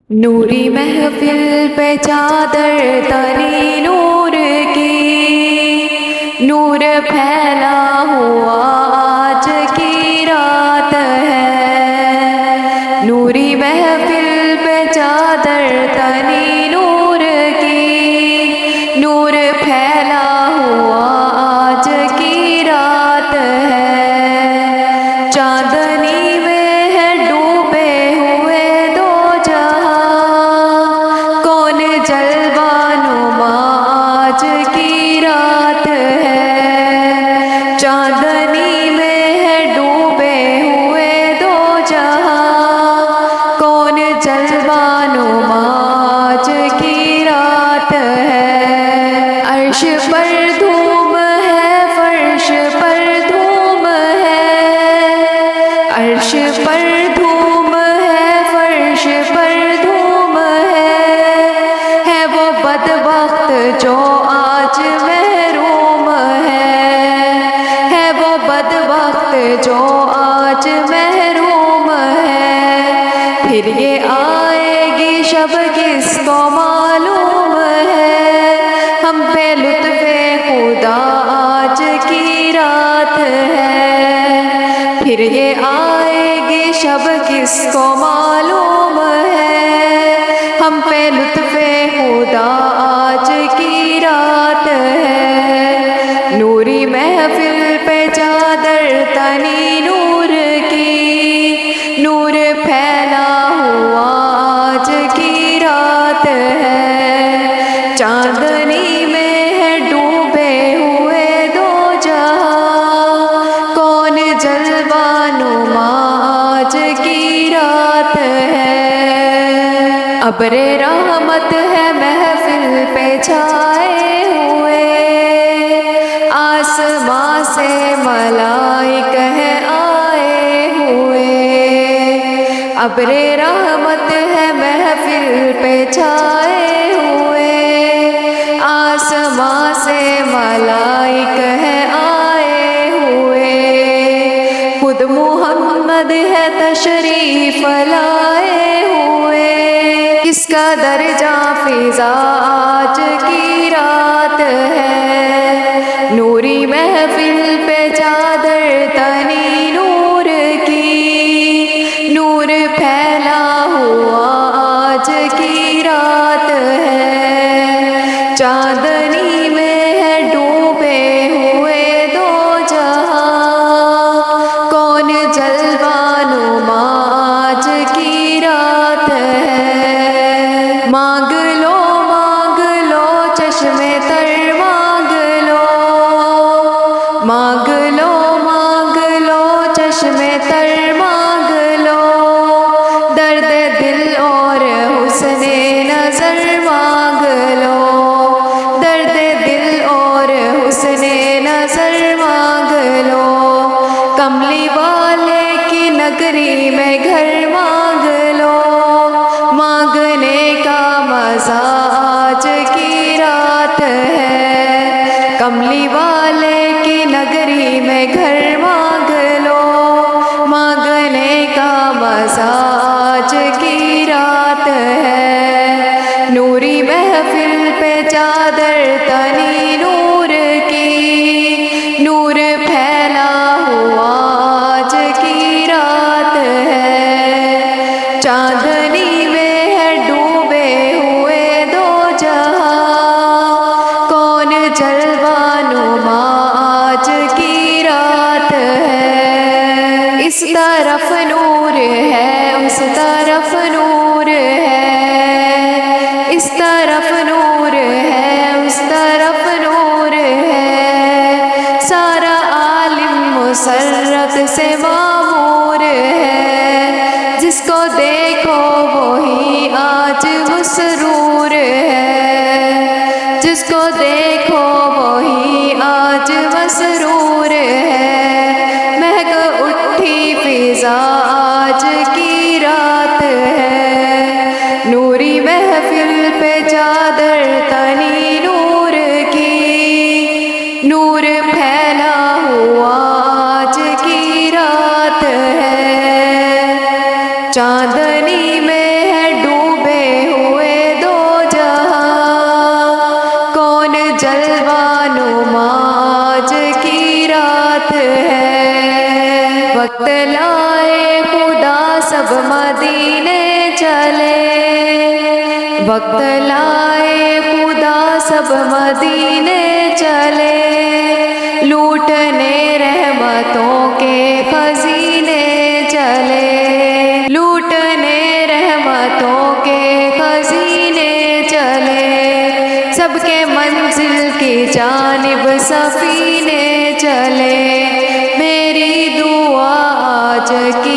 نوری محفل پہ چادر تنی نور کی، نور پھیلا ہوا آج کی رات ہے۔ نوری محفل پہ چادر تنی نور کی، نور پھیلا ہوا آج کی رات ہے۔ چاندنی میں ہے ڈوبے ہوئے دو جہاں، کون جلوہ نما آج کی رات ہے۔ چاندنی میں ہے ڈوبے ہوئے دو جہاں، کون جلوہ نما آج کی رات ہے۔ عرش پر دھوم ہے، فرش پر دھوم ہے، عرش پر دھوم ہے، فرش پر دھوم ہے وہ بدبخت جو آج محروم ہے وہ بدبخت جو آج محروم ہے۔ پھر یہ آئے گی شب کس کو معلوم ہے، ہم پہ لطف خدا آج کی رات ہے۔ پھر یہ آئے گی شب کس کو معلوم ہے، ہم پہ لطف خدا آج کی رات ہے۔ نوری محفل پہ چادر تنی نور کی، نور پھیلا ہوا آج کی رات ہے۔ چاندنی میں ہے ڈوبے ہوئے دو جہاں، کون جلوہ نما آج کی رات ہے۔ ابر رحمت ہے محفل پہ چھائے ہوئے، آسماں سے ملائک ہے آئے ہوئے۔ ابر رحمت ہے محفل پہ چھائے ہوئے، آسماں سے ملائک ہے آئے ہوئے۔ خود محمد ہے تشریف لائے ہوئے، کس کا درجہ فضا آج کی رات ہے۔ نوری محفل پہ چادر تنی نور کی، نور پھیلا ہوا آج کی رات ہے۔ چاندنی میں ہے ڈوبے ہوئے دو جہاں، کون جلوہ نما آج کی رات ہے۔ مانگ لو چشمے تر مانگ لو، مانگ لو چشمے تر مانگ لو، درد دل اور حسن نظر مانگ لو، درد دل اور حسن نظر مانگ لو۔ کملی والے کی نگری میں گھر مانگ لو، مانگنے کا مزہ آج کی رات ہے۔ کملی والے کی نگری میں گھر مانگ لو، مانگنے کا مزہ آج کی رات ہے۔ نوری محفل پہ چادر تنی نور کی، نور پھیلا ہوا آج کی رات ہے۔ چاندنی میں ہے ڈوبے ہوئے دو جہاں، کون جلوہ نما آج کی رات ہے۔ اس طرف نور ہے، اس طرف نور ہے، اس طرف نور ہے، اس طرف نور ہے۔ سارا عالم مسرت سے معمور ہے، جس کو دیکھو وہی آج مسرور ہے، جس کو دیکھو وہی آج مسرور ہے۔ مہک اٹھی فضا آج کی رات ہے۔ نوری محفل پہ چادر تنی نور کی، نور پھیلا ہوا آج کی رات ہے۔ چاندنی میں ہے ڈوبے جلوہ نما آج کی رات ہے، وقت لائے خدا سب مدینے چلے، وقت لائے خدا سب مدینے چلے، لوٹنے رحمتوں کے خزینے چلے، لوٹنے رحمتوں کے خزینے چلے، سب کے منزل کی جانب سفینے چلے، میری دعا آج کی